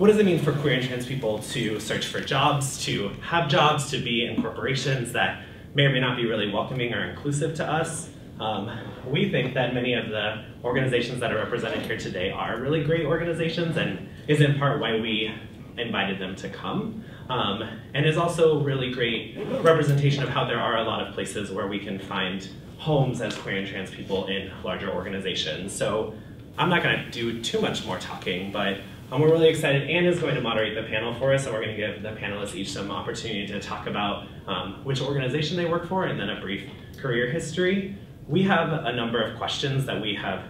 what does it mean for queer and trans people to search for jobs, to have jobs, to be in corporations that may or may not be really welcoming or inclusive to us? We think that many of the organizations that are represented here today are really great organizations, and is in part why we invited them to come. And is also really great representation of how there are a lot of places where we can find homes as queer and trans people in larger organizations. So I'm not going to do too much more talking, but we're really excited. Anne is going to moderate the panel for us, and we're going to give the panelists each some opportunity to talk about which organization they work for and then a brief career history. We have a number of questions that we have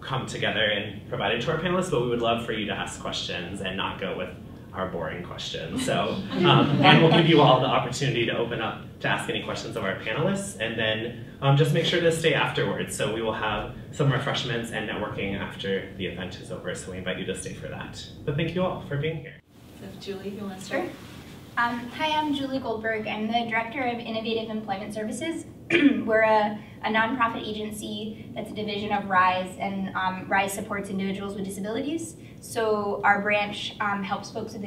come together and provided to our panelists, but we would love for you to ask questions and not go with our boring questions. So, and we'll give you all the opportunity to open up to ask any questions of our panelists, and then just make sure to stay afterwards. So we will have some refreshments and networking after the event is over, so we invite you to stay for that. But thank you all for being here. So Julie, you want to start? Sure. Hi, I'm Julee Goldberg. I'm the Director of Innovative Employment Services. We're a nonprofit agency that's a division of Rives, and Rives supports individuals with disabilities. So our branch helps folks with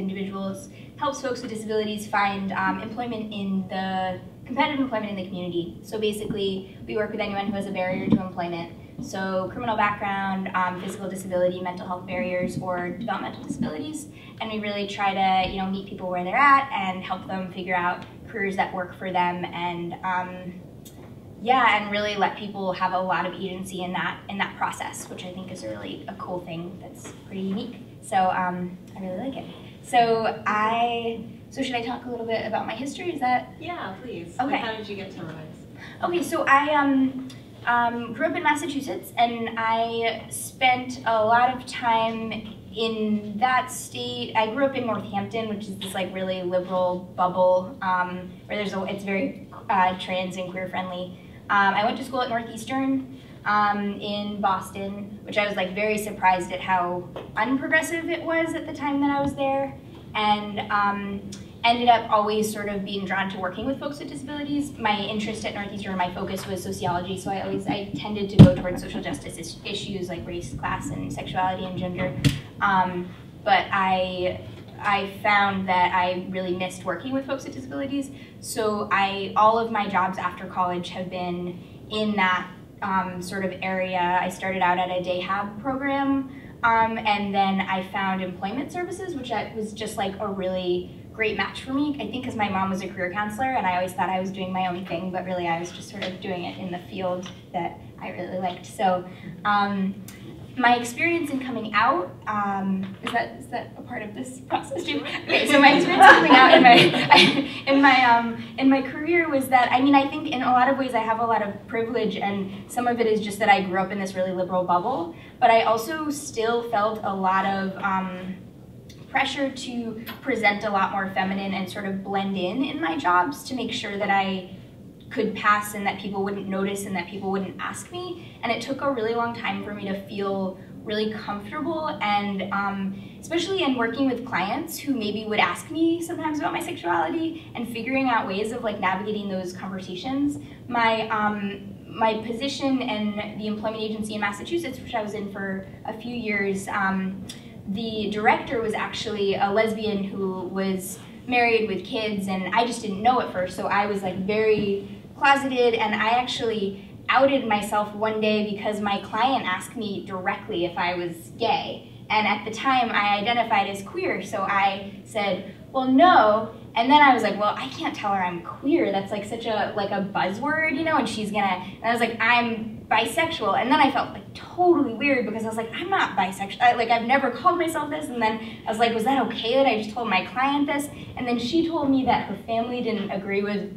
disabilities find employment in the competitive employment in the community. So basically, we work with anyone who has a barrier to employment. So criminal background, physical disability, mental health barriers, or developmental disabilities. And we really try to, meet people where they're at and help them figure out careers that work for them, and and really let people have a lot of agency in that process, which I think is a cool thing that's pretty unique. So I really like it. So should I talk a little bit about my history? Is that? Yeah, please. Okay. How did you get to Rives? Okay, so I grew up in Massachusetts, and I spent a lot of time in that state. I grew up in Northampton, which is this really liberal bubble where it's very trans and queer friendly. I went to school at Northeastern in Boston, which I was very surprised at how unprogressive it was at the time that I was there, and ended up always sort of being drawn to working with folks with disabilities. My interest at Northeastern, my focus was sociology, so I tended to go towards social justice issues like race, class, and sexuality and gender. But I found that I really missed working with folks with disabilities, so all of my jobs after college have been in that sort of area. I started out at a day hab program, and then I found employment services, which was just a really great match for me, I think because my mom was a career counselor, and I always thought I was doing my own thing, but really I was just sort of doing it in the field that I really liked. So my experience in coming out, is that a part of this process too? Okay, so my experience coming out in my career was that, I think in a lot of ways I have a lot of privilege, and some of it is just that I grew up in this really liberal bubble, but I also still felt a lot of pressure to present a lot more feminine and sort of blend in my jobs to make sure that I could pass and that people wouldn't notice and that people wouldn't ask me. And it took a really long time for me to feel really comfortable, and especially in working with clients who maybe would ask me sometimes about my sexuality, and figuring out ways of navigating those conversations. My position in the employment agency in Massachusetts, which I was in for a few years, the director was actually a lesbian who was married with kids, and I just didn't know at first, so I was very closeted, and I actually outed myself one day because my client asked me directly if I was gay, and at the time I identified as queer, so I said, well, no, and then I was well, I can't tell her I'm queer, that's such a buzzword, and she's gonna, and I was I'm bisexual, and then I felt totally weird because I was I'm not bisexual, I've never called myself this, and then I was was that okay that I just told my client this? And then she told me that her family didn't agree with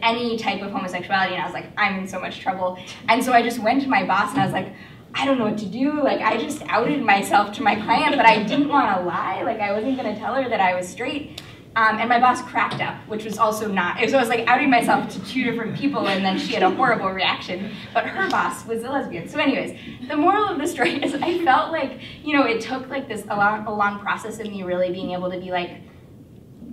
any type of homosexuality, and I was I'm in so much trouble. And so I just went to my boss and I was I don't know what to do, I just outed myself to my client, but I didn't want to lie, I wasn't going to tell her that I was straight. And my boss cracked up, which was also not, so I was outing myself to two different people, and then she had a horrible reaction, but her boss was a lesbian. So anyways, the moral of the story is I felt it took a long process of me really being able to be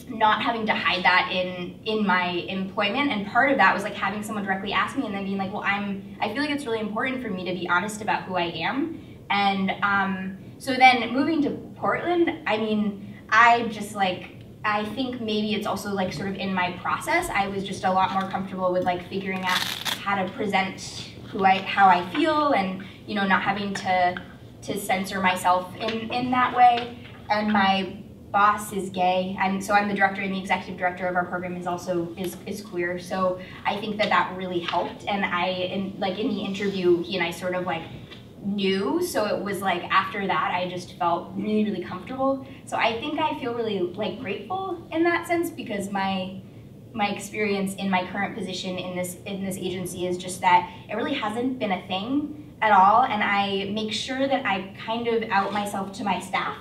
not having to hide that in my employment, and part of that was having someone directly ask me and then being well, I feel it's really important for me to be honest about who I am, And so then moving to Portland, I mean, I just like, I think maybe it's also like sort of in my process, I was just a lot more comfortable with like figuring out how to present how I feel, and you know, not having to censor myself in that way. And my boss is gay, and so I'm the director, and the executive director of our program is also is queer. So I think that really helped. And in the interview, he and I sort of like knew, so it was like after that I just felt really, really comfortable. So I think I feel really like grateful in that sense, because my experience in my current position in this agency is just that it really hasn't been a thing at all, and I make sure that I kind of out myself to my staff.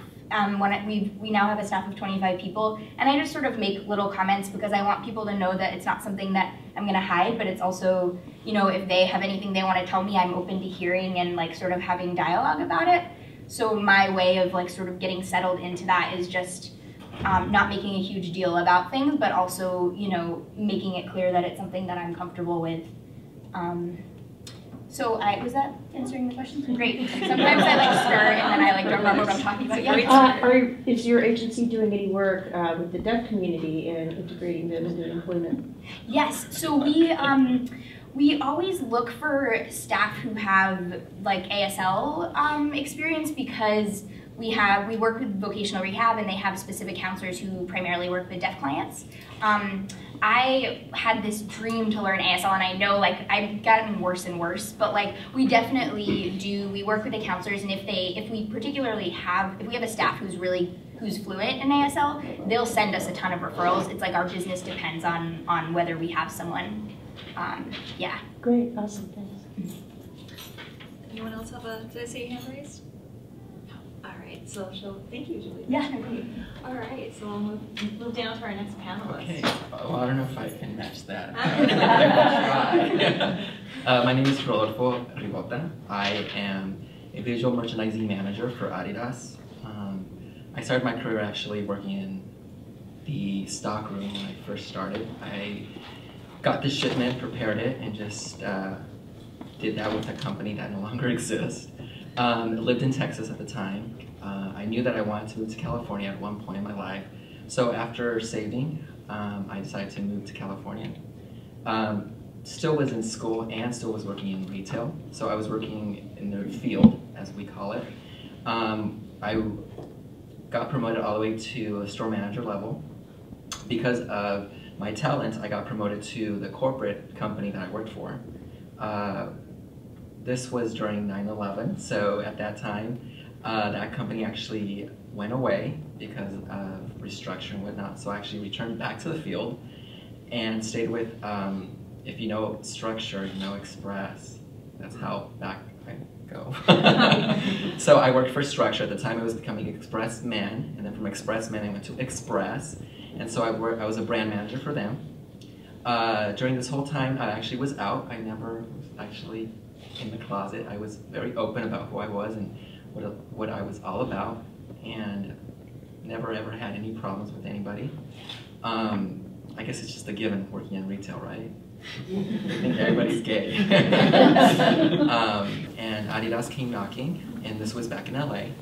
We now have a staff of 25 people, and I just sort of make little comments because I want people to know that it's not something that I'm gonna hide, but it's also, you know, if they have anything they want to tell me, I'm open to hearing and like sort of having dialogue about it. So my way of like sort of getting settled into that is just not making a huge deal about things, but also, you know, making it clear that it's something that I'm comfortable with. So was that answering the question? Great. Sometimes I like start and then I like don't remember what I'm talking about. Yeah. Is your agency doing any work with the deaf community and integrating them into employment? Yes. So we always look for staff who have like ASL experience, because we work with vocational rehab, and they have specific counselors who primarily work with deaf clients. I had this dream to learn ASL, and I know like I've gotten worse and worse, but like we definitely do. We work with the counselors, and if we have a staff who's fluent in ASL, they'll send us a ton of referrals. It's like our business depends on whether we have someone. Yeah. Great, awesome, thanks. Anyone else did I see your hand raised? All right, so thank you, Julie. Yeah. All right, so we'll move down to our next panelist. Okay, well, I don't know if I can match that. My name is Rodolfo Ribota. I am a visual merchandising manager for Adidas. I started my career actually working in the stock room when I first started. I got the shipment, prepared it, and just did that with a company that no longer exists. I lived in Texas at the time. I knew that I wanted to move to California at one point in my life. So after saving, I decided to move to California. Still was in school and still was working in retail. So I was working in the field, as we call it. I got promoted all the way to a store manager level. Because of my talent, I got promoted to the corporate company that I worked for. This was during 9/11, so at that time, that company actually went away because of restructuring and whatnot, so I actually returned back to the field and stayed with, if you know structure, you know Express. That's how back I go. So I worked for Structure. At the time I was becoming Express Man, and then from Express Man I went to Express, and so I was a brand manager for them. During this whole time I actually was out. I never was actually in the closet. I was very open about who I was and what I was all about, and never ever had any problems with anybody. I guess it's just a given working in retail, right? I think everybody's gay. And Adidas came knocking, and this was back in LA.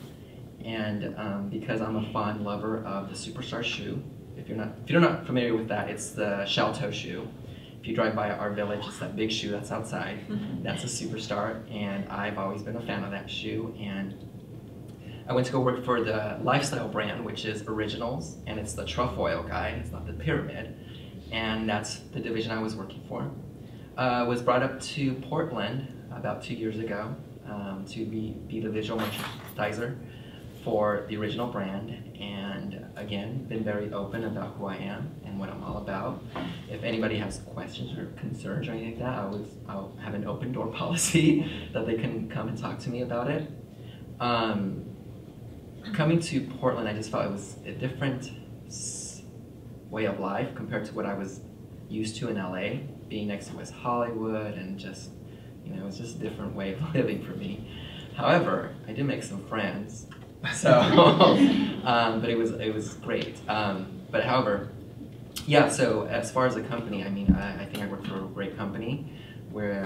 And because I'm a fond lover of the Superstar shoe, if you're not familiar with that, it's the shell toe shoe. If you drive by our village, it's that big shoe that's outside. That's a Superstar, and I've always been a fan of that shoe. And I went to go work for the lifestyle brand, which is Originals, and it's the trefoil guy, it's not the pyramid. And that's the division I was working for. Was brought up to Portland about 2 years ago to be the visual merchandiser for the Original brand, and again, been very open about who I am and what I'm all about. If anybody has questions or concerns or anything like that, I'll have an open door policy that they can come and talk to me about it. Coming to Portland, I just felt it was a different way of life compared to what I was used to in LA, being next to West Hollywood, and just, you know, it's just a different way of living for me. However, I did make some friends. So, but it was great. But however, yeah. So as far as the company, I mean, I think I work for a great company, with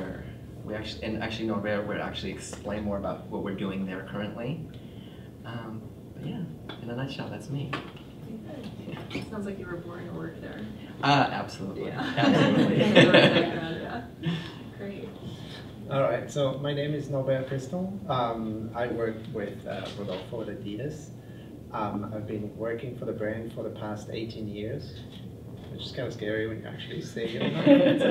actually Norbert will actually explain more about what we're doing there currently. But yeah, in a nutshell, that's me. Sounds like you were born to work there. Absolutely. Yeah. Absolutely. Yeah. Great. All right, so my name is Norbert. I work with Rodolfo at Adidas. I've been working for the brand for the past 18 years, which is kind of scary when you actually say it. It's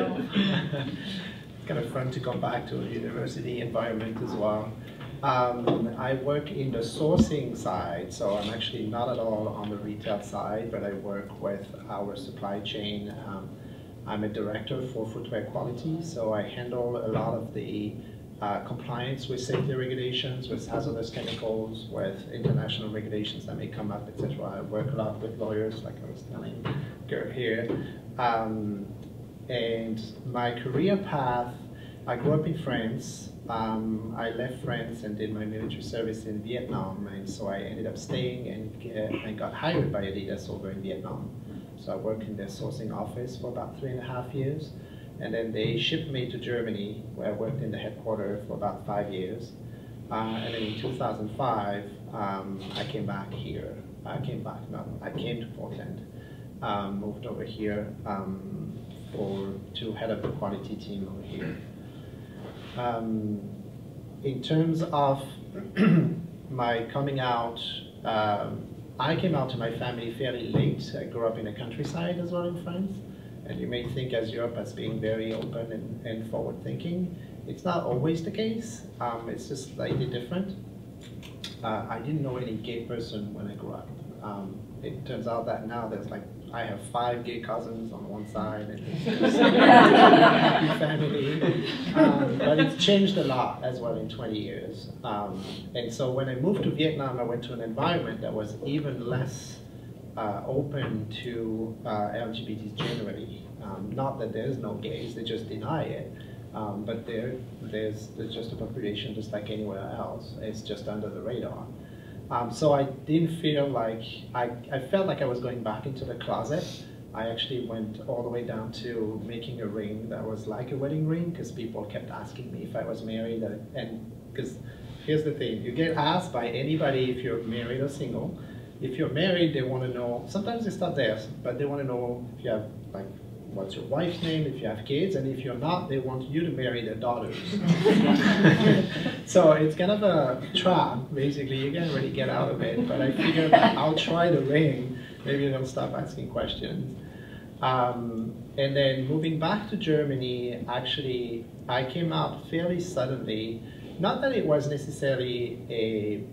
kind of fun to come back to a university environment as well. I work in the sourcing side, so I'm actually not at all on the retail side, but I work with our supply chain. I'm a director for footwear quality, so I handle a lot of the compliance with safety regulations, with hazardous chemicals, with international regulations that may come up, etc. I work a lot with lawyers, like I was telling Kirk here. And my career path, I grew up in France. I left France and did my military service in Vietnam, and so I ended up staying and got hired by Adidas over in Vietnam. So I worked in their sourcing office for about 3.5 years, and then they shipped me to Germany, where I worked in the headquarters for about 5 years. And then in 2005, I came back here. I came to Portland, moved over here to head up the quality team over here. In terms of my coming out, I came out to my family fairly late. I grew up in the countryside as well in France. And you may think as Europe as being very open and forward-thinking. It's not always the case. It's just slightly different. I didn't know any gay person when I grew up. It turns out that now I have 5 gay cousins on one side and happy family. But it's changed a lot as well in 20 years. And so when I moved to Vietnam, I went to an environment that was even less open to LGBTs generally. Not that there's no gays, they just deny it. But there's just a population just like anywhere else. It's just under the radar. So I didn't feel like, I felt like I was going back into the closet. I actually went all the way down to making a ring that was like a wedding ring, because people kept asking me if I was married. And because here's the thing, you get asked by anybody if you're married or single. If you're married, they want to know, sometimes they start there, but they want to know if you have, like, what's your wife's name, if you have kids, and if you're not, they want you to marry their daughters. So it's kind of a trap, basically. You can't really get out of it, but I figured that I'll try the ring. Maybe they'll stop asking questions. And then moving back to Germany, actually, I came out fairly suddenly. Not that it was necessarily a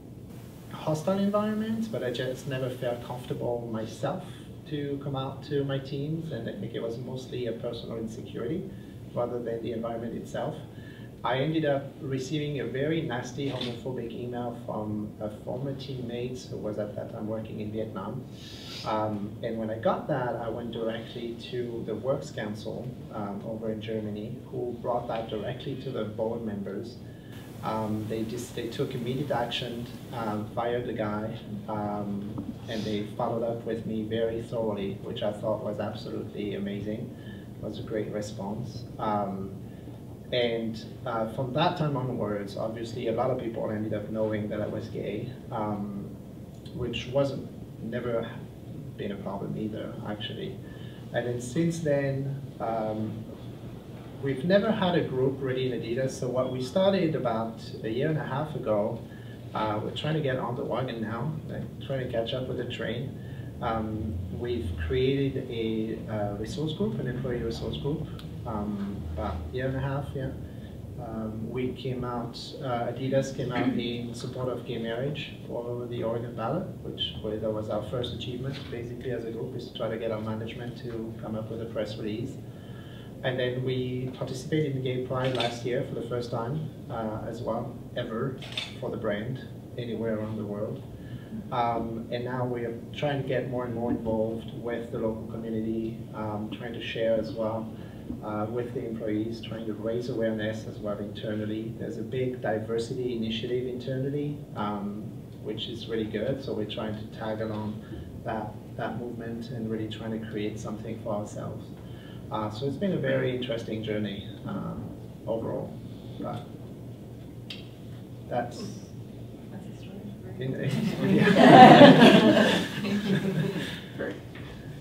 hostile environment, but I just never felt comfortable myself to come out to my teams, and I think it was mostly a personal insecurity rather than the environment itself. I ended up receiving a very nasty homophobic email from a former teammate who was at that time working in Vietnam. And when I got that, I went directly to the Works Council over in Germany, who brought that directly to the board members. They took immediate action, fired the guy, and they followed up with me very thoroughly, which I thought was absolutely amazing. It was a great response. And from that time onwards, obviously a lot of people ended up knowing that I was gay, which never been a problem either, actually. And then since then, we've never had a group really in Adidas, so what we started about 1.5 years ago, we're trying to get on the wagon now, trying to catch up with the train. We've created a resource group, an employee resource group, about 1.5 years, yeah. We came out, Adidas came out in support of gay marriage for the Oregon ballot, that was our first achievement, basically as a group, is to try to get our management to come up with a press release. And then we participated in Gay Pride last year for the first time as well, ever, for the brand, anywhere around the world. And now we're trying to get more and more involved with the local community, trying to share as well with the employees, trying to raise awareness as well internally. There's a big diversity initiative internally, which is really good, so we're trying to tag along that movement and really trying to create something for ourselves. So it's been a very interesting journey overall. but that's That's a story.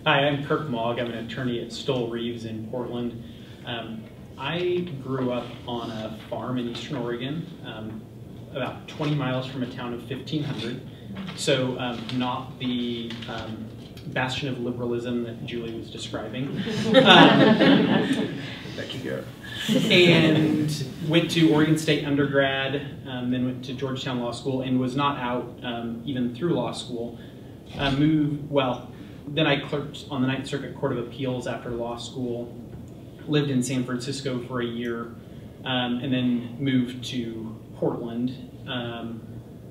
Hi, I'm Kirk Maag. I'm an attorney at Stoel, Rives in Portland. I grew up on a farm in Eastern Oregon, about 20 miles from a town of 1,500. So not the bastion of liberalism that Julie was describing. Lucky girl. And went to Oregon State undergrad, then went to Georgetown Law School, and was not out even through law school. Then I clerked on the Ninth Circuit Court of Appeals after law school, lived in San Francisco for a year, and then moved to Portland.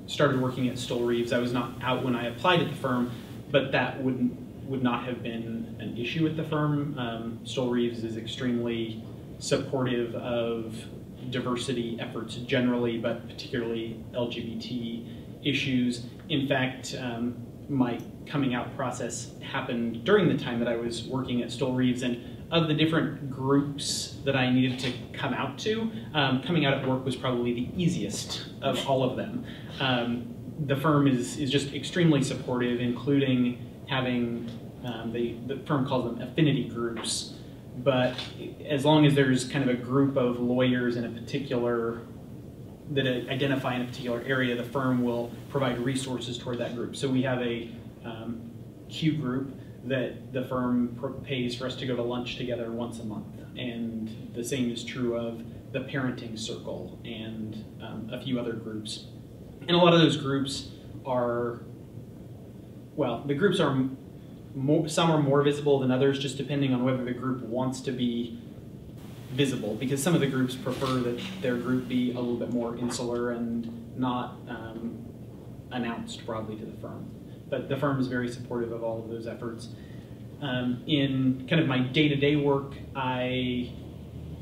Started working at Stoel Rives. I was not out when I applied at the firm, but that would not have been an issue with the firm. Stoel Rives is extremely supportive of diversity efforts generally, but particularly LGBT issues. In fact, my coming out process happened during the time that I was working at Stoel Rives, and of the different groups that I needed to come out to, coming out at work was probably the easiest of all of them. The firm is just extremely supportive, including having, the firm calls them affinity groups, but as long as there's kind of a group of lawyers in a particular, that identify in a particular area, the firm will provide resources toward that group. So we have a Q group that the firm pays for us to go to lunch together once a month. And the same is true of the parenting circle and a few other groups. And a lot of those groups are, well, the groups are, some are more visible than others, just depending on whether the group wants to be visible, because some of the groups prefer that their group be a little bit more insular and not announced broadly to the firm. But the firm is very supportive of all of those efforts. In kind of my day-to-day work, I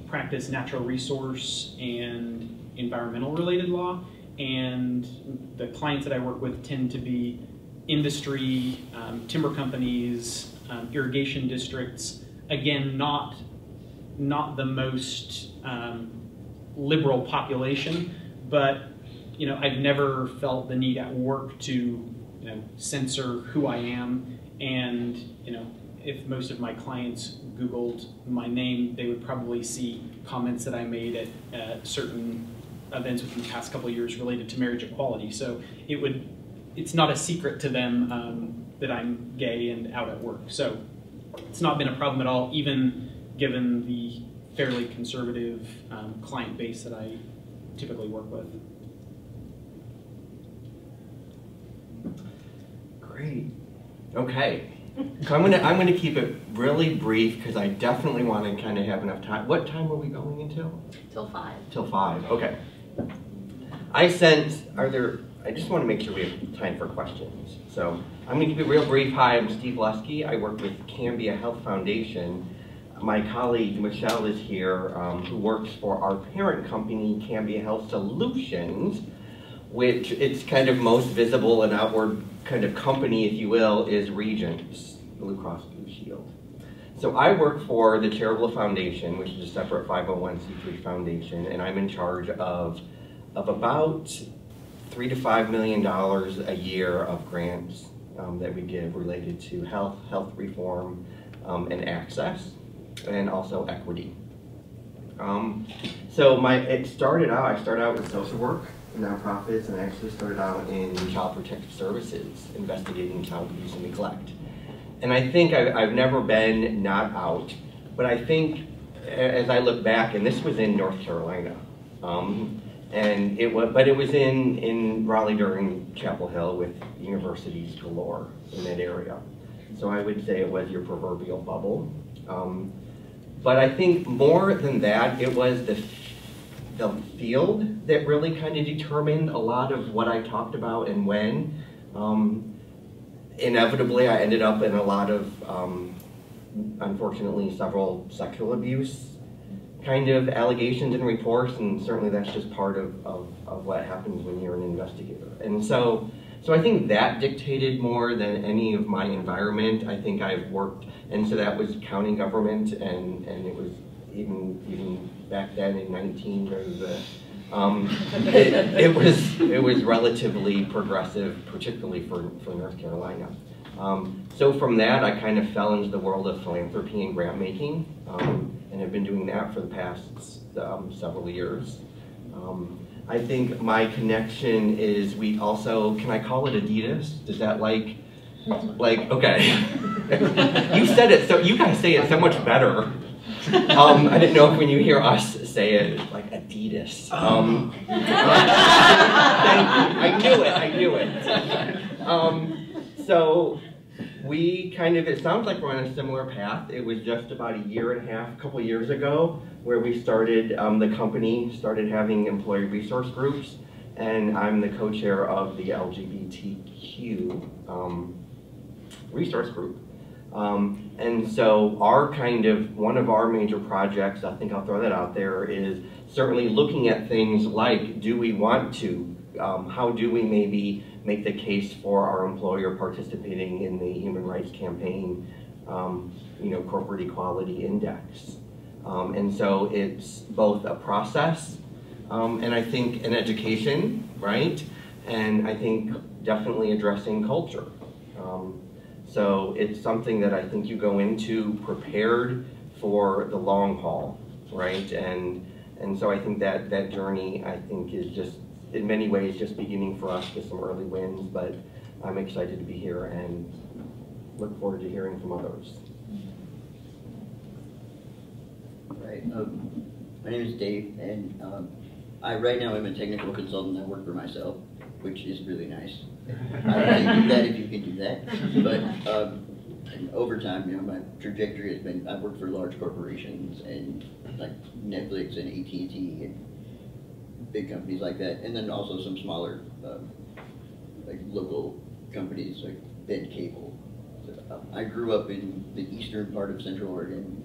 practice natural resource and environmental related law, and the clients that I work with tend to be industry, timber companies, irrigation districts. Again, not the most liberal population, but I've never felt the need at work to censor who I am, and if most of my clients Googled my name, they would probably see comments that I made at certain events within the past couple of years related to marriage equality. So it's not a secret to them that I'm gay and out at work. So it's not been a problem at all, even given the fairly conservative client base that I typically work with. Great. Okay. So I'm gonna keep it really brief because I definitely want to kind of have enough time. What time are we going until? Till 5. Till 5. Okay. I just want to make sure we have time for questions. So I'm going to keep it real brief. Hi, I'm Steve Lesky. I work with Cambia Health Foundation. My colleague Michelle is here, who works for our parent company, Cambia Health Solutions, which it's kind of most visible and outward kind of company, if you will, is Regents, Blue Cross Blue Shield. So I work for the Charitable Foundation, which is a separate 501c3 foundation, and I'm in charge of about $3 to $5 million a year of grants that we give related to health reform, and access, and also equity. I started out with social work, nonprofits, and I actually started out in child protective services, investigating child abuse and neglect. And I think I've never been not out, but I think as I look back, and this was in North Carolina, and it was in Raleigh during Chapel Hill with universities galore in that area. So I would say it was your proverbial bubble. But I think more than that, it was the field that really kind of determined a lot of what I talked about and when. Inevitably, I ended up in a lot of, unfortunately, several sexual abuse kind of allegations and reports, and certainly that's just part of what happens when you're an investigator. And so I think that dictated more than any of my environment. I think I've worked, and so that was county government, and it was even back then in 19, it was relatively progressive, particularly for North Carolina. So from that, I kind of fell into the world of philanthropy and grant making, and have been doing that for the past several years. I think my connection is we also, can I call it Adidas? Does that like okay. You said it, so you guys say it so much better. I didn't know if when you hear us say it, like Adidas. Thank you, I knew it. So we kind of, it sounds like we're on a similar path. It was just about a year and a half, a couple years ago, where we started, the company started having employee resource groups, and I'm the co-chair of the LGBTQ resource group. And so our kind of, one of our major projects, I think I'll throw that out there, is certainly looking at things like, do we want to, how do we maybe make the case for our employer participating in the Human Rights Campaign, Corporate Equality Index. And so it's both a process, and I think an education, right? And I think definitely addressing culture. So it's something that I think you go into prepared for the long haul, right? And so I think that journey, I think, is just, in many ways, just beginning for us with some early wins, but I'm excited to be here and look forward to hearing from others. Right. My name is Dave, and I right now am a technical consultant. I work for myself, which is really nice. I don't think you do that if you can do that. But and over time, my trajectory has been, I've worked for large corporations and like Netflix and AT&T and big companies like that, and then also some smaller like local companies like Bed Cable. So, I grew up in the eastern part of Central Oregon,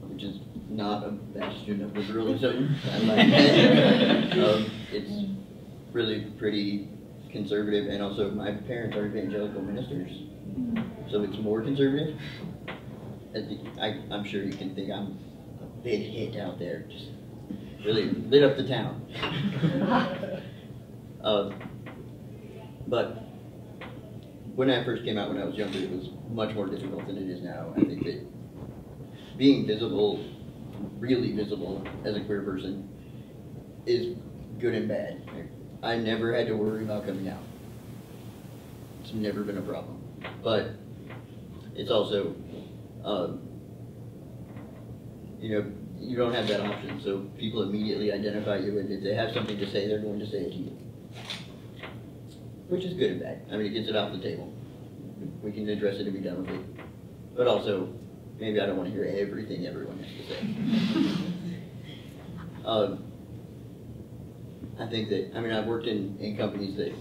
which is not a bastion of liberalism. I like that. It's really pretty conservative, and also my parents are evangelical ministers, so it's more conservative. I'm sure you can think I'm a big hit out there, just really lit up the town. But when I first came out when I was younger, it was much more difficult than it is now. I think that being visible, really visible as a queer person, is good and bad. I never had to worry about coming out. It's never been a problem. But it's also, you don't have that option, so people immediately identify you, and if they have something to say, they're going to say it to you. Which is good and bad. I mean, it gets it off the table. We can address it and be done with it. But also, maybe I don't want to hear everything everyone has to say. I think that, I've worked in companies that,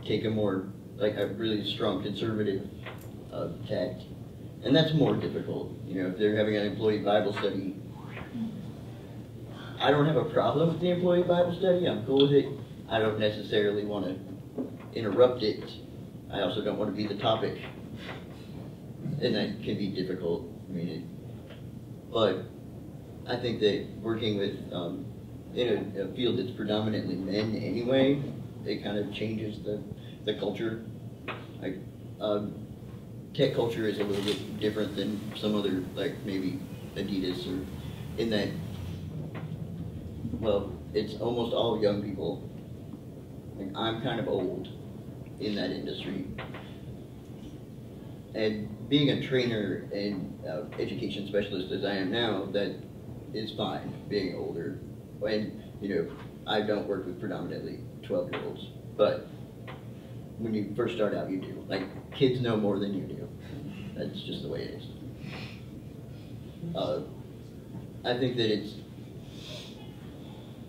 take a more, like a really strong conservative tact. And that's more difficult. If they're having an employee Bible study, I don't have a problem with the employee Bible study. I'm cool with it. I don't necessarily want to interrupt it. I also don't want to be the topic. And that can be difficult. But I think that working with, in a field that's predominantly men anyway, it kind of changes the culture. Tech culture is a little bit different than some other, like maybe Adidas, or in that, well, it's almost all young people. I'm kind of old in that industry. And being a trainer and education specialist as I am now, that is fine, being older. And, I don't work with predominantly 12-year-olds, but when you first start out, you do. Like, kids know more than you do. That's just the way it is. I think that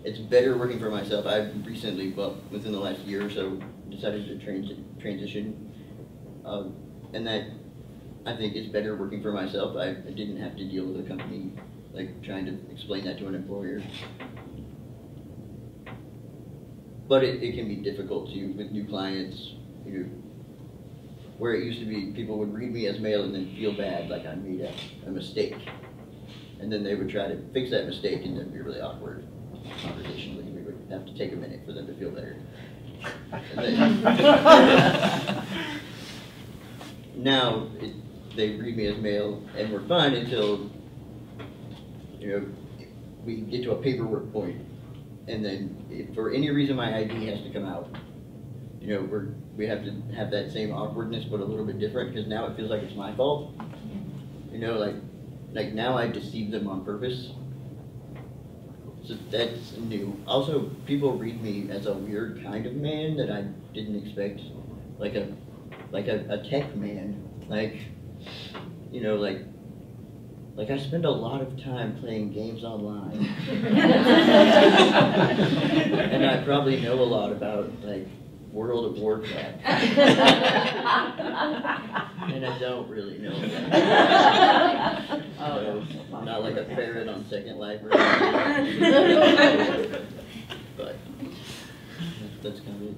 it's better working for myself. I've recently, within the last year or so, decided to transition, and that I think it's better working for myself. I didn't have to deal with a company like trying to explain that to an employer. But it can be difficult too with new clients, where it used to be people would read me as male and then feel bad, like I made a mistake. and then they would try to fix that mistake, and then it'd be really awkward conversationally. We would have to take a minute for them to feel better. And then, now they read me as male, and we're fine until, you know, we get to a paperwork point, and then if for any reason my ID has to come out, you know, we have to have that same awkwardness, but a little bit different, because now it feels like it's my fault. You know, like now I deceive them on purpose. So that's new. Also, people read me as a weird kind of man that I didn't expect, like a tech man. Like, you know, like I spend a lot of time playing games online. And I probably know a lot about, like, World of Warcraft. And I don't really know that. So, not like a ferret on Second Life or anything. But that's kind of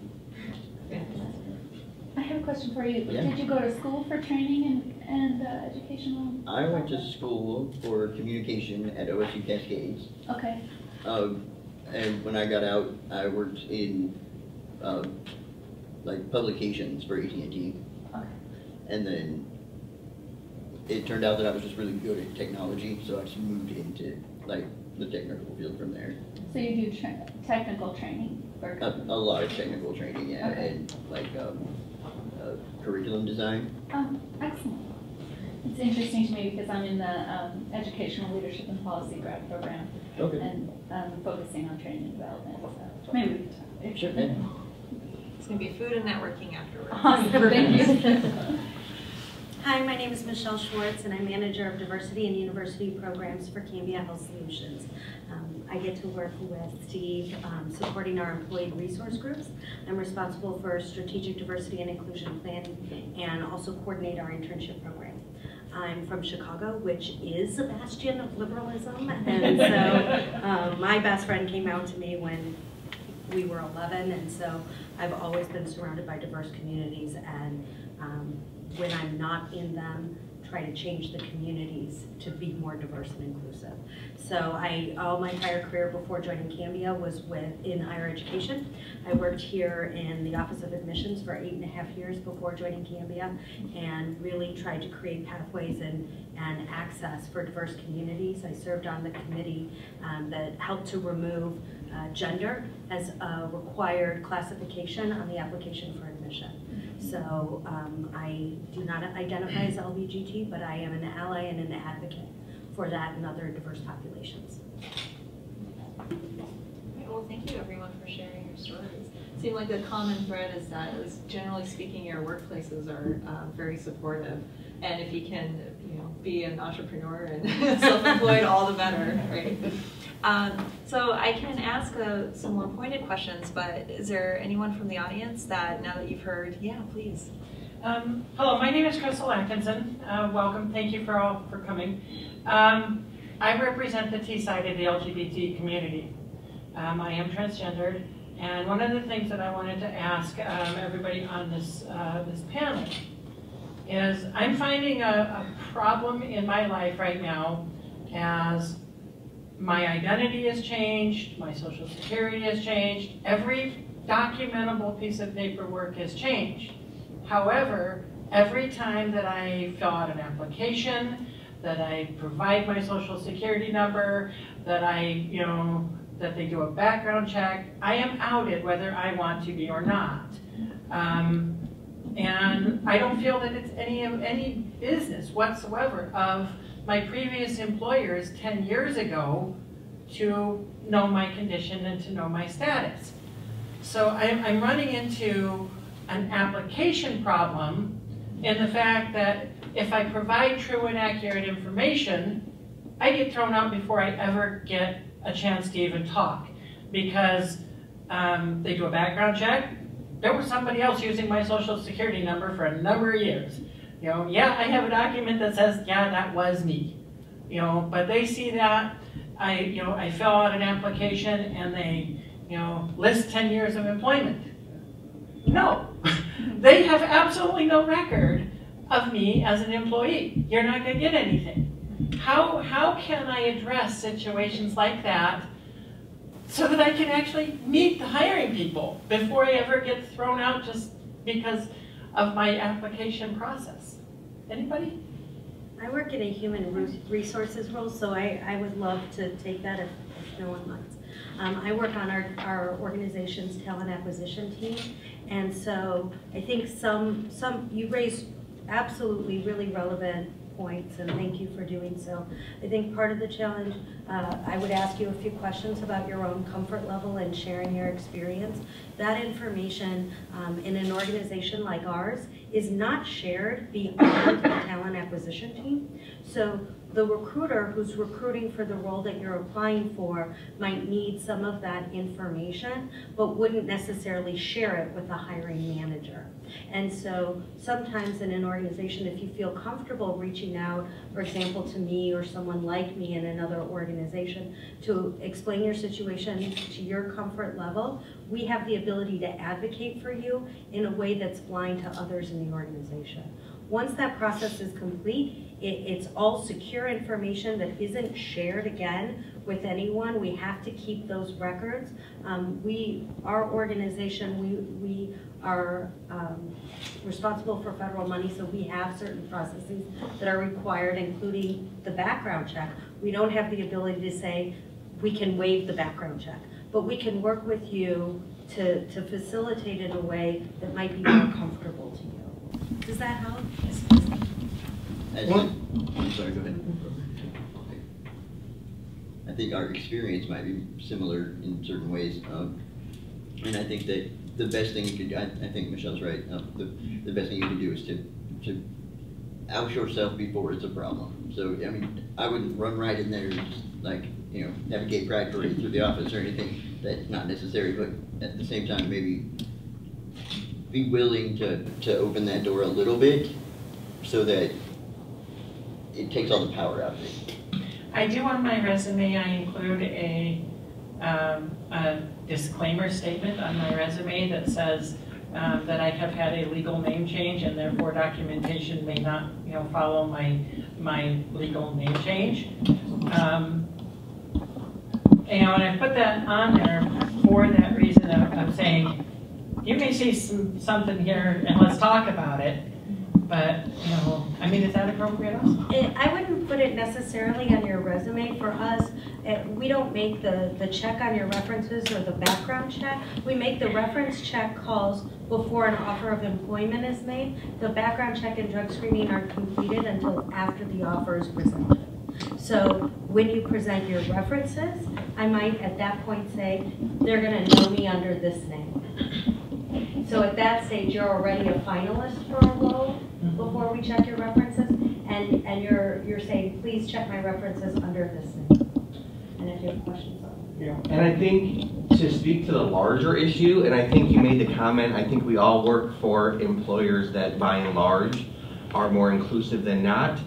it. I have a question for you. Yeah. Did you go to school for training and educational? I went to school for communication at OSU Cascades. Okay. And when I got out, I worked in like publications for AT&T. Okay. And then it turned out that I was just really good at technology, so I just moved into like the technical field from there. So you do technical training? For A lot of technical training, yeah, Okay. and like curriculum design. Oh, excellent. It's interesting to me because I'm in the Educational Leadership and Policy grad program. Okay. And focusing on training and development. So maybe we can talk. Sure. Yeah. It's going to be food and networking afterwards. Awesome, thank you. Hi, my name is Michelle Schwarts, and I'm Manager of Diversity and University Programs for Cambia Health Solutions. I get to work with Steve supporting our employee resource groups. I'm responsible for strategic diversity and inclusion planning and also coordinate our internship program. I'm from Chicago, which is a bastion of liberalism, and so my best friend came out to me when we were 11, and so I've always been surrounded by diverse communities, and when I'm not in them, try to change the communities to be more diverse and inclusive. So all my prior career before joining Cambia was in higher education. I worked here in the Office of Admissions for 8.5 years before joining Cambia, and really tried to create pathways and access for diverse communities. I served on the committee that helped to remove gender as a required classification on the application for admission. So I do not identify as LBGT, but I am an ally and an advocate for that and other diverse populations. Well, thank you everyone for sharing your stories. It seemed like the common thread is that, at least generally speaking, your workplaces are very supportive. And if you can, be an entrepreneur and self-employed, all the better, right? So I can ask some more pointed questions, but is there anyone from the audience that, now that you've heard, yeah, please. Hello, my name is Crystal Atkinson. Welcome, thank you for coming. I represent the T side of the LGBT community. I am transgendered, and one of the things that I wanted to ask everybody on this panel is I'm finding a problem in my life right now as my identity has changed, my social security has changed, every documentable piece of paperwork has changed. However, every time that I fill out an application, that I provide my social security number, that that they do a background check, I am outed whether I want to be or not. And I don't feel that it's any business whatsoever of my previous employers 10 years ago to know my condition and to know my status. So I'm running into an application problem in the fact that if I provide true and accurate information, I get thrown out before I ever get a chance to even talk, because they do a background check. There was somebody else using my social security number for a number of years. Yeah, I have a document that says, yeah, that was me. But they see that I fill out an application and they, list 10 years of employment. No, they have absolutely no record of me as an employee. You're not going to get anything. how can I address situations like that so that I can actually meet the hiring people before I ever get thrown out just because of my application process? Anybody? I work in a human resources role, so I would love to take that if no one minds. I work on our organization's talent acquisition team, and so I think you raised absolutely really relevant points, and thank you for doing so. I think part of the challenge, I would ask you a few questions about your own comfort level and sharing your experience. That information in an organization like ours is not shared beyond the talent acquisition team. So the recruiter who's recruiting for the role that you're applying for might need some of that information, but wouldn't necessarily share it with the hiring manager. And so sometimes in an organization, if you feel comfortable reaching out, for example, to me or someone like me in another organization to explain your situation to your comfort level, we have the ability to advocate for you in a way that's blind to others in the organization. Once that process is complete, it's all secure information that isn't shared again with anyone. We have to keep those records. Our organization, we are responsible for federal money, so we have certain processes that are required, including the background check. We don't have the ability to say we can waive the background check, but we can work with you to facilitate in a way that might be more comfortable to you. Does that help? I'm sorry, go ahead. I think our experience might be similar in certain ways. And I think that the best thing you could, I think Michelle's right, the best thing you can do is to out yourself before it's a problem. So, I mean, I wouldn't run right in there and just like, you know, navigate pride parade through the office or anything. That's not necessary, but at the same time, maybe be willing to open that door a little bit so that it takes all the power out of it. I do on my resume, I include a disclaimer statement on my resume that says that I have had a legal name change and therefore documentation may not, you know, follow my legal name change. You know, and I put that on there for that reason of saying, you may see something here and let's talk about it. But, you know, I mean, is that appropriate also? I wouldn't put it necessarily on your resume. For us, we don't make the check on your references or the background check. We make the reference check calls before an offer of employment is made. The background check and drug screening aren't completed until after the offer is presented. So when you present your references, I might at that point say, they're going to know me under this name. So at that stage, you're already a finalist for a role before we check your references, and you're saying, please check my references under this name. And if you have questions on it. Yeah. And I think to speak to the larger issue, and I think you made the comment, I think we all work for employers that by and large are more inclusive than not.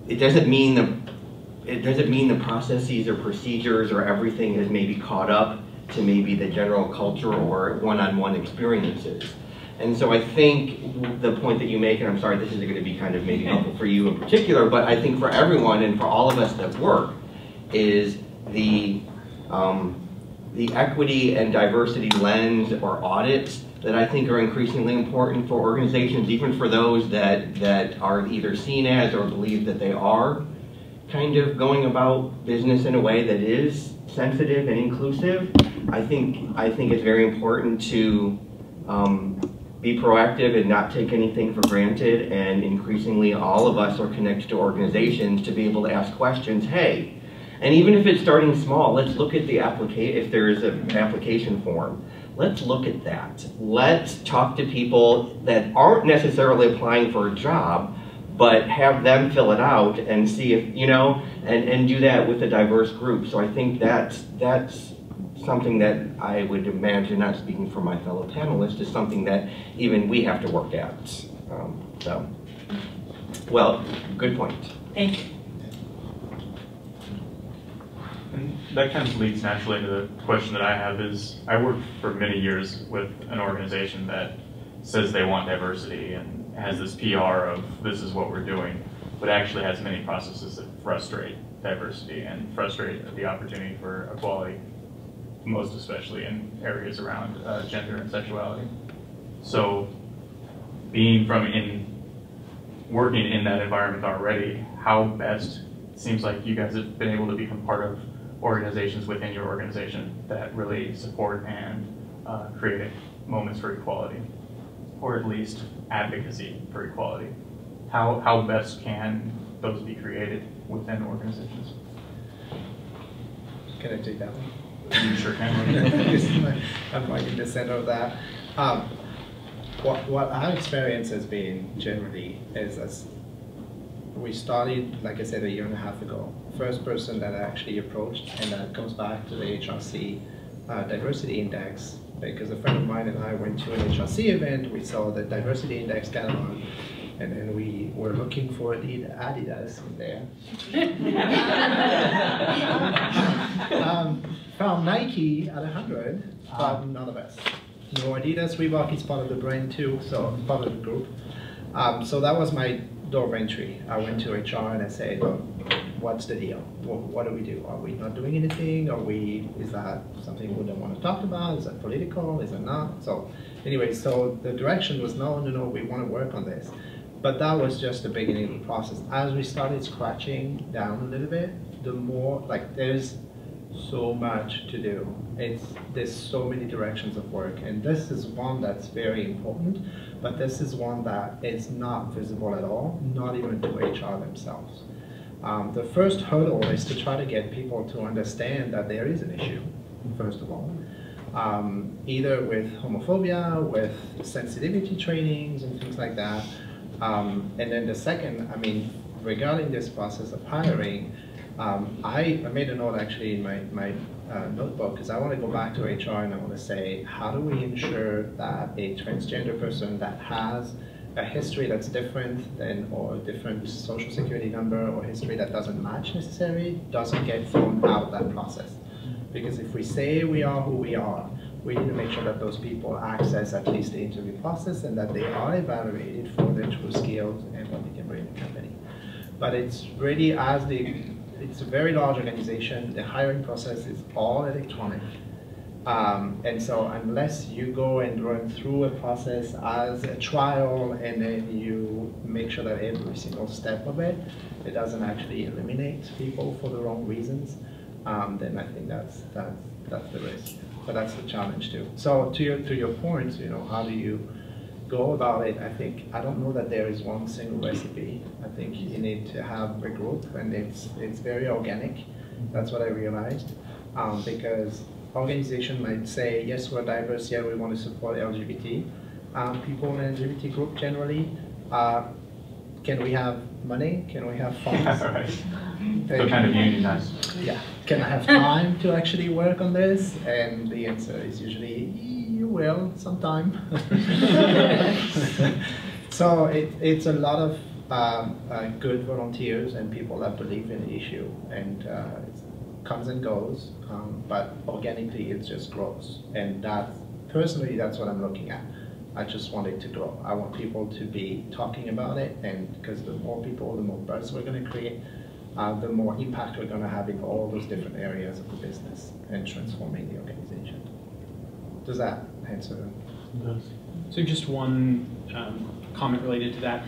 It doesn't mean the processes or procedures or everything is maybe caught up to maybe the general culture or one-on-one experiences. And so I think the point that you make, and I'm sorry this isn't going to be kind of maybe helpful for you in particular, but I think for everyone and for all of us that work, is the equity and diversity lens or audits that I think are increasingly important for organizations, even for those that are either seen as or believe that they are kind of going about business in a way that is sensitive and inclusive. I think it's very important to be proactive and not take anything for granted, and increasingly all of us are connected to organizations to be able to ask questions. Hey, and even if it's starting small, let's look at the application. If there is an application form, let's look at that. Let's talk to people that aren't necessarily applying for a job, but have them fill it out and see if, you know, and do that with a diverse group. So I think that's something that I would imagine, not speaking for my fellow panelists, is something that even we have to work at. Well, good point. Thank you. And that kind of leads naturally into the question that I have is, I worked for many years with an organization that says they want diversity and has this PR of this is what we're doing. but actually has many processes that frustrate diversity and frustrate the opportunity for equality, most especially in areas around gender and sexuality. So working in that environment already, how best, it seems like you guys have been able to become part of organizations within your organization that really support and create moments for equality, or at least advocacy for equality. How best can those be created within organizations? Can I take that one? You sure can. I'm like in the center of that. What our experience has been generally is, as we started, like I said, 1.5 years ago. First person that I actually approached, and that comes back to the HRC diversity index, because a friend of mine and I went to an HRC event. We saw the diversity index catalog, and then we were looking for the Adidas in there. Found Nike at 100, but none of us. No Adidas, Reebok is part of the brand too, so part of the group. So that was my door of entry. I went to HR and I said, look, what's the deal? What do we do? Are we not doing anything? Is that something we don't want to talk about? Is that political? Is it not? So anyway, so the direction was no, we want to work on this. But that was just the beginning of the process. As we started scratching down a little bit, the more, like, there's so much to do. There's so many directions of work, and this is one that's very important, but this is one that is not visible at all, not even to HR themselves. The first hurdle is to try to get people to understand that there is an issue, first of all, either with homophobia, with sensitivity trainings and things like that. And then the second, regarding this process of hiring, I made a note actually in my notebook, because I want to go back to HR and I want to say, how do we ensure that a transgender person that has a history that's different than, or a different social security number, or history that doesn't match necessarily, doesn't get thrown out that process? Because if we say we are who we are, we need to make sure that those people access at least the interview process, and that they are evaluated for their true skills and what they can bring to the company. But it's really, it's a very large organization. The hiring process is all electronic. And so unless you go and run through a process as a trial, and then you make sure that every single step of it doesn't actually eliminate people for the wrong reasons, then I think that's the risk. But that's the challenge too. So to your point, how do you go about it? I don't know that there is one single recipe. I think you need to have a group, and it's very organic. That's what I realized, because organization might say, yes, we're diverse, yeah, we want to support LGBT people in the LGBT group generally. Can we have money? Can we have funds? Right. So kind of unionize. Yeah. Can I have time to actually work on this? And the answer is usually, you will sometime. So it's a lot of good volunteers and people that believe in the issue, and it comes and goes, but organically it just grows. And personally, that's what I'm looking at. I just want it to grow. I want people to be talking about it, and because the more people, the more buzz we're going to create, the more impact we're going to have in all those different areas of the business and transforming the organization. Does that answer? It does. So just one comment related to that.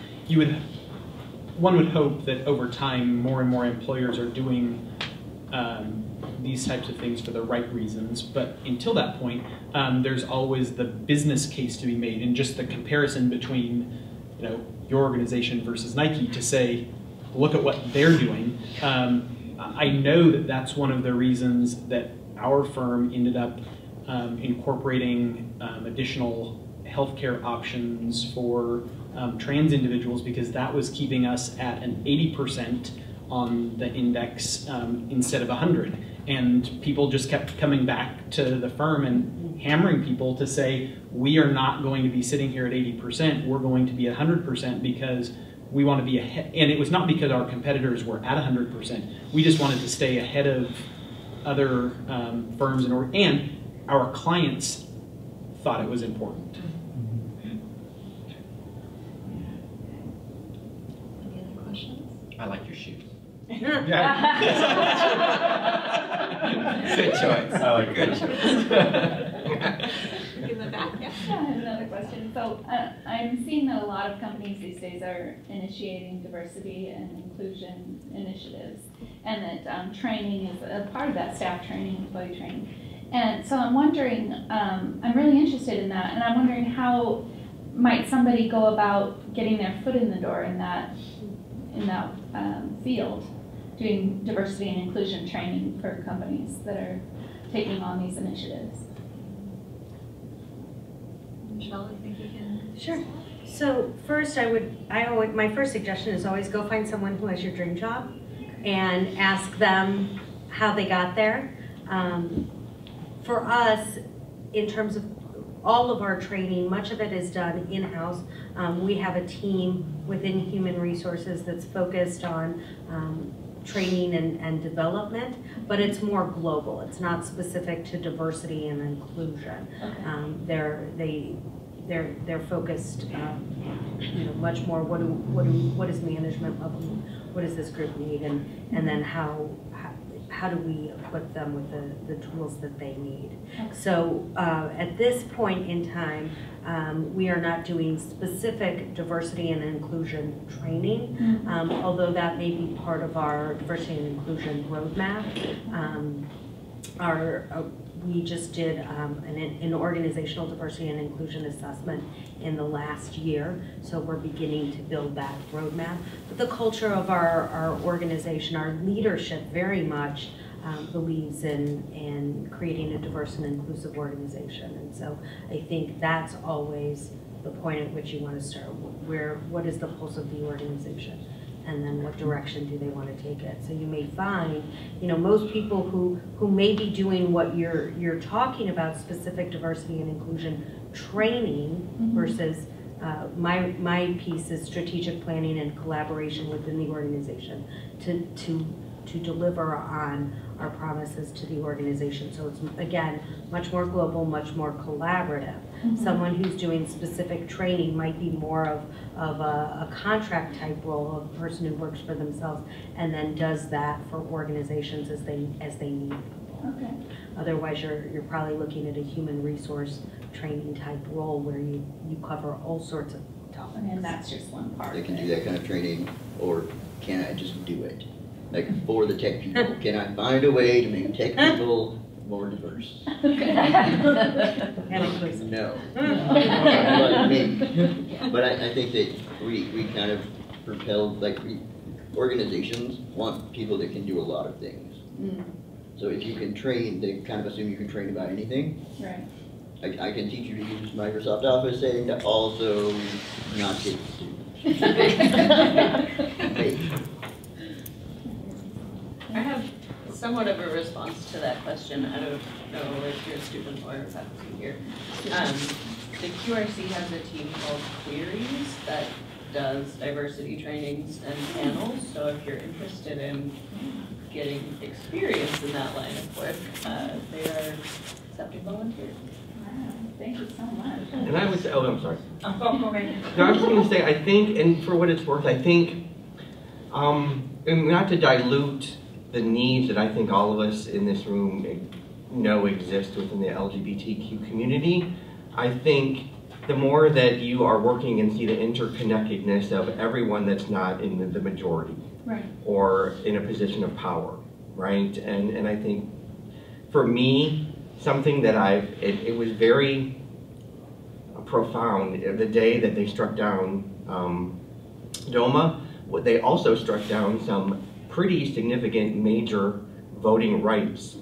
One would hope that over time, more and more employers are doing these types of things for the right reasons, but until that point, there's always the business case to be made, and just the comparison between, your organization versus Nike to say, look at what they're doing. I know that that's one of the reasons that our firm ended up incorporating additional healthcare options for trans individuals, because that was keeping us at an 80% on the index instead of 100. And people just kept coming back to the firm and hammering people to say, we are not going to be sitting here at 80%, we're going to be at 100% because we want to be ahead. And it was not because our competitors were at 100%. We just wanted to stay ahead of other firms, and our clients thought it was important. Any other questions? I like your shoes. Good Good choice. I like Good choice. In the back, yeah. I have another question. So I'm seeing that a lot of companies these days are initiating diversity and inclusion initiatives, and that training is a part of that, staff training, employee training. And so I'm wondering, I'm really interested in that, and I'm wondering how might somebody go about getting their foot in the door in that field, doing diversity and inclusion training for companies that are taking on these initiatives. Michelle, I think you can. Sure. So first my first suggestion is always go find someone who has your dream job and ask them how they got there. For us, in terms of all of our training, much of it is done in-house. We have a team within Human Resources that's focused on training and development, but it's more global. It's not specific to diversity and inclusion. Okay. They're focused, much more. What is management level? What does this group need, and then how do we equip them with the tools that they need? Okay. So at this point in time, we are not doing specific diversity and inclusion training, although that may be part of our diversity and inclusion roadmap. We just did an organizational diversity and inclusion assessment in the last year, so we're beginning to build that roadmap. But the culture of our organization, our leadership very much believes in creating a diverse and inclusive organization. And so I think that's always the point at which you want to start. What is the pulse of the organization? And then what direction do they want to take it? So you may find, most people who may be doing what you're talking about, specific diversity and inclusion training, versus my piece is strategic planning and collaboration within the organization to deliver on our promises to the organization. So it's, again, much more global, much more collaborative. Someone who's doing specific training might be more of a contract type role, of a person who works for themselves and then does that for organizations as they need people. Okay. Otherwise, you're probably looking at a human resource training type role where you cover all sorts of topics. And that's just one part. They can do that kind of training, or can I just do it? Like for the tech people, can I find a way to make tech people more diverse? No. But maybe. But I think that we kind of propelled, organizations want people that can do a lot of things. So if you can train, they kind of assume you can train about anything. Right. I can teach you to use Microsoft Office and also not get students. I have somewhat of a response to that question. I don't know if you're a student or faculty here. The QRC has a team called Queries that does diversity trainings and panels. So if you're interested in getting experience in that line of work, they are accepting volunteers. Wow, thank you so much. And I would say, I'm sorry. Oh, go ahead. No, I was just going to say, I think, and for what it's worth, I think, and not to dilute the needs that I think all of us in this room know exist within the LGBTQ community, I think the more that you are working and see the interconnectedness of everyone that's not in the majority, right, or in a position of power, right? And I think for me, something that it was very profound the day that they struck down DOMA. They also struck down some pretty significant major voting rights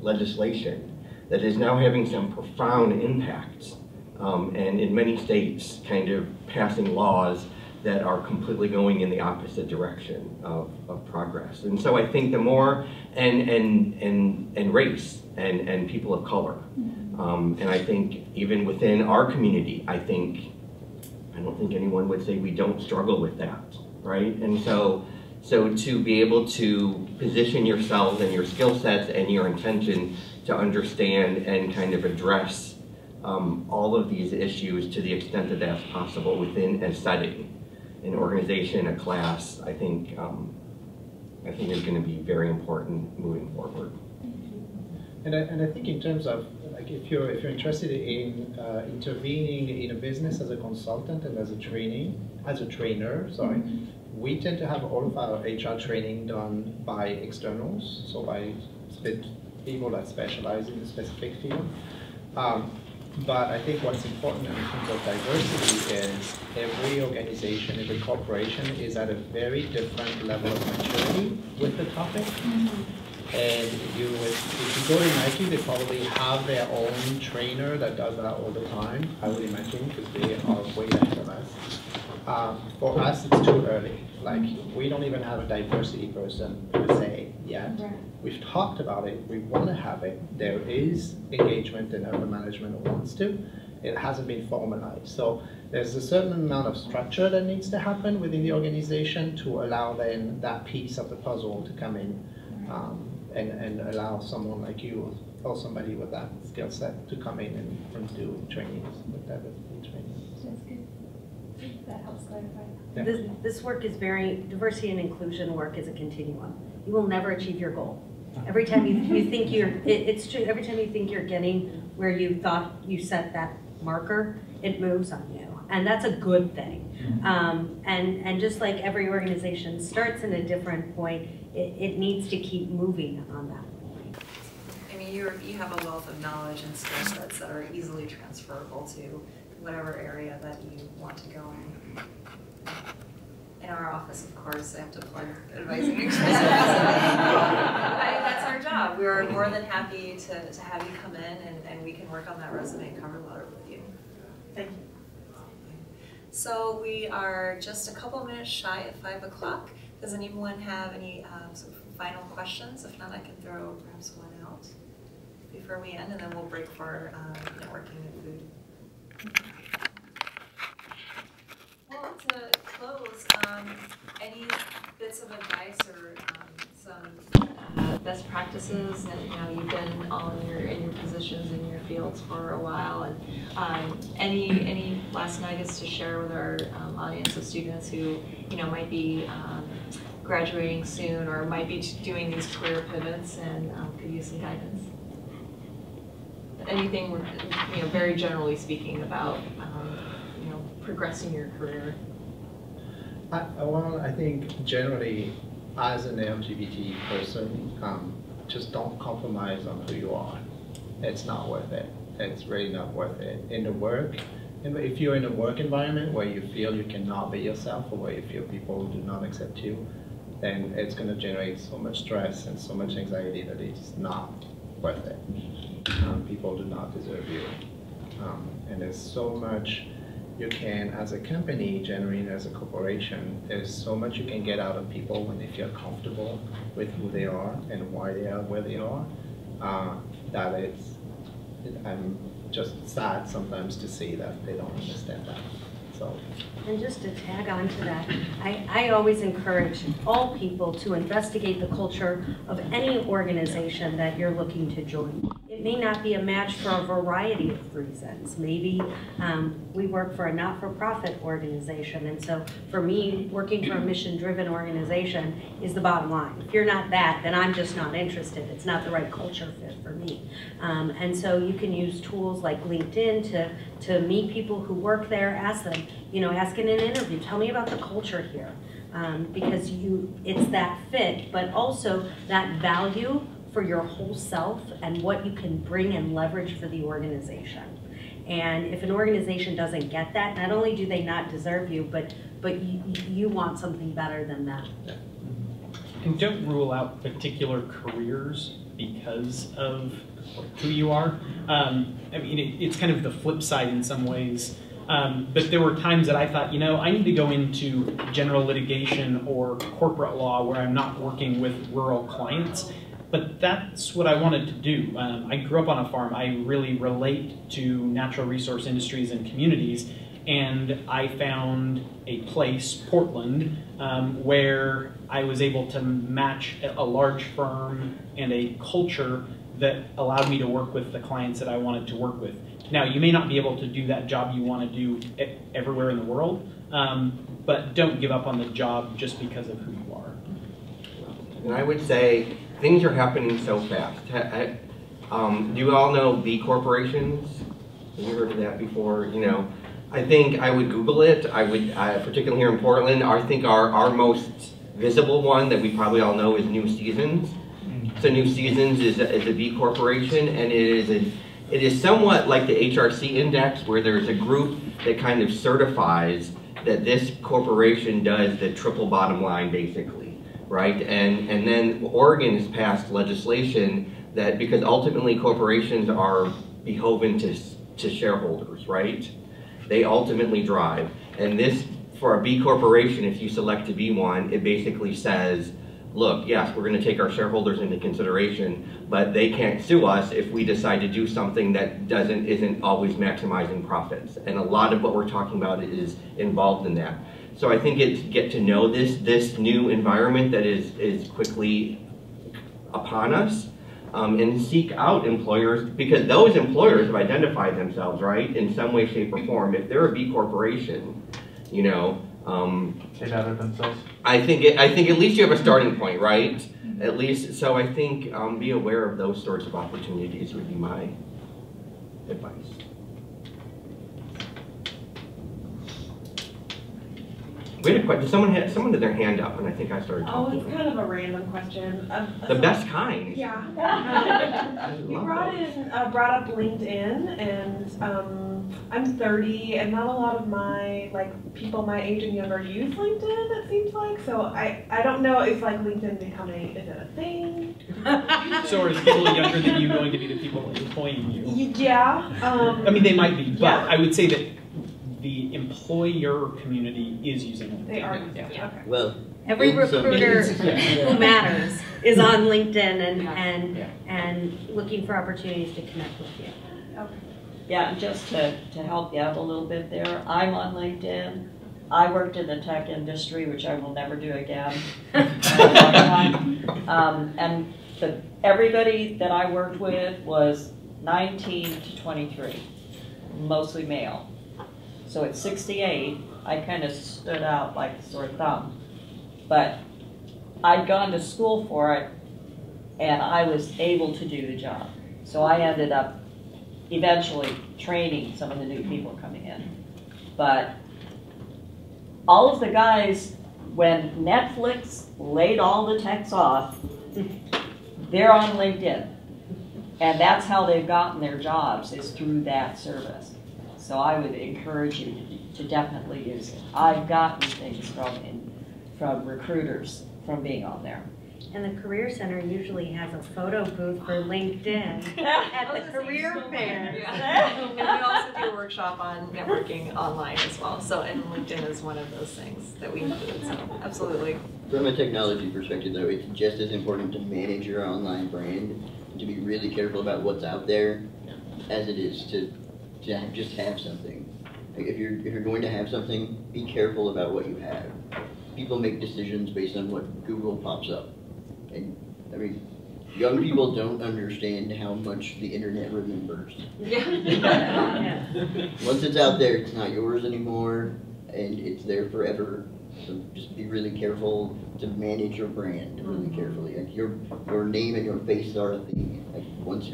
legislation that is now having some profound impacts, and in many states kind of passing laws that are completely going in the opposite direction of progress. And so I think the more, and race and people of color, and I think even within our community, I don't think anyone would say we don't struggle with that, right? And so to be able to position yourselves and your skill sets and your intention to understand and kind of address all of these issues to the extent that that's possible within a setting, an organization, a class, I think I think is going to be very important moving forward. And I think in terms of, like, if you're interested in intervening in a business as a consultant and as a trainer, sorry, we tend to have all of our HR training done by externals, so by people that specialize in a specific field. But I think what's important in terms of diversity is every organization, every corporation is at a very different level of maturity with the topic. And if you go to Nike, they probably have their own trainer that does that all the time, I would imagine, because they are way ahead of us. For us, it's too early. Like, we don't even have a diversity person per se yet. We've talked about it, we want to have it. There is engagement in upper management who wants to. It hasn't been formalized. So there's a certain amount of structure that needs to happen within the organization to allow then that piece of the puzzle to come in. And allow someone like you or somebody with that skill set to come in and do trainings with diversity trainings. That's good. That helps clarify. Yeah. This work is diversity and inclusion work is a continuum. You will never achieve your goal. Every time you think it's true, every time you think you're getting where you thought you set that marker, it moves on you. And that's a good thing. And just like every organization starts in a different point, it needs to keep moving on that point. I mean, you have a wealth of knowledge and skill sets that are easily transferable to whatever area that you want to go in. In our office, of course, I have to plug advising experts. That's our job. We are more than happy to have you come in and we can work on that resume and cover letter with you. Thank you. So we are just a couple minutes shy at 5 o'clock. Does anyone have any sort of final questions? If not, I can throw perhaps one out before we end, and then we'll break for networking and food. Well, to close, any bits of advice or some best practices? And you've been in your positions in your fields for a while, and any last nuggets to share with our audience of students who might be graduating soon or might be doing these career pivots and could use some guidance? Anything, very generally speaking about progressing your career. Well, I think generally, as an LGBT person, just don't compromise on who you are. It's not worth it. It's really not worth it. If you're in a work environment where you feel you cannot be yourself, or where you feel people do not accept you, then it's going to generate so much stress and so much anxiety that it's not worth it. People do not deserve you. And there's so much you can, as a company, generate as a corporation, there's so much you can get out of people when they feel comfortable with who they are and why they are where they are, that I'm just sad sometimes to see that they don't understand that. So. And just to tag on to that, I always encourage all people to investigate the culture of any organization that you're looking to join. It may not be a match for a variety of reasons. Maybe we work for a not-for-profit organization, and so for me, working for a mission-driven organization is the bottom line. If you're not that, then I'm just not interested. It's not the right culture fit for me. And so you can use tools like LinkedIn to meet people who work there, ask them, ask in an interview, tell me about the culture here. Because it's that fit, but also that value for your whole self and what you can bring and leverage for the organization. And if an organization doesn't get that, not only do they not deserve you, but you want something better than that. And don't rule out particular careers because of who you are. It's kind of the flip side in some ways. But there were times that I thought, I need to go into general litigation or corporate law where I'm not working with rural clients. But that's what I wanted to do. I grew up on a farm. I really relate to natural resource industries and communities. And I found a place, Portland, where I was able to match a large firm and a culture that allowed me to work with the clients that I wanted to work with. Now, you may not be able to do that job you want to do everywhere in the world, but don't give up on the job just because of who you are. And I would say things are happening so fast. Do you all know B corporations? Have you heard of that before? You know, I think I would Google it. I would, particularly here in Portland, I think our most visible one that we probably all know is New Seasons. So New Seasons is a B corporation, and it is somewhat like the HRC index, where there's a group that kind of certifies that this corporation does the triple bottom line, basically, right? And then Oregon has passed legislation that, because ultimately corporations are beholden to shareholders, right? They ultimately drive. And this, for a B corporation, if you select to be one, it basically says, look, yes, we're going to take our shareholders into consideration, but they can't sue us if we decide to do something that isn't always maximizing profits. And a lot of what we're talking about is involved in that. So I think it's get to know this new environment that is quickly upon us, and seek out employers, because those employers have identified themselves, right, in some way, shape, or form. If they're a B corporation, you know, they better themselves. I think at least you have a starting point, right? At least, so I think be aware of those sorts of opportunities would be my advice. We had a question. Someone had their hand up, and I think I started talking. Oh, it's kind of a random question. The best kind. Yeah. You brought up LinkedIn, and I'm 30, and not a lot of my people my age and younger use LinkedIn. It seems like so. I don't know if LinkedIn becoming, is it a thing? So are the people younger than you going to be the people employing you? Yeah. I mean, they might be, but I would say that the employer community is using LinkedIn. They are using it. Yeah. Okay. Well, every recruiter who matters is on LinkedIn and looking for opportunities to connect with you. Okay. Yeah, just to help you out a little bit there, I'm on LinkedIn. I worked in the tech industry, which I will never do again. And everybody that I worked with was 19 to 23, mostly male. So at 68, I kind of stood out like a sore thumb. But I'd gone to school for it, and I was able to do the job. So I ended up eventually training some of the new people coming in. But all of the guys, when Netflix laid all the techs off, they're on LinkedIn. And that's how they've gotten their jobs, is through that service. So I would encourage you to definitely use it. I've gotten things from recruiters from being on there. And the Career Center usually has a photo booth for LinkedIn at the career fair. Yeah. And we also do a workshop on networking online as well. So, and LinkedIn is one of those things that we include. So, absolutely. From a technology perspective, though, it's just as important to manage your online brand, to be really careful about what's out there, as it is to just have something. Like if you're going to have something, be careful about what you have. People make decisions based on what Google pops up. And I mean, young people don't understand how much the internet remembers. Yeah. Once it's out there, it's not yours anymore, and it's there forever. So just be really careful to manage your brand really carefully. Like your name and your face are a thing. Like once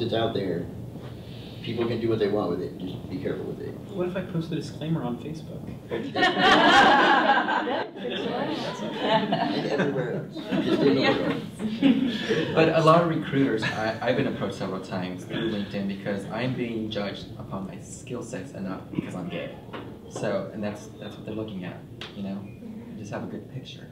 it's out there, people can do what they want with it. Just be careful with it. What if I post a disclaimer on Facebook? And everywhere else. Just ignore it. But a lot of recruiters, I've been approached several times through LinkedIn because I'm being judged upon my skill sets enough because I'm gay. So, and that's what they're looking at, you know? Just have a good picture.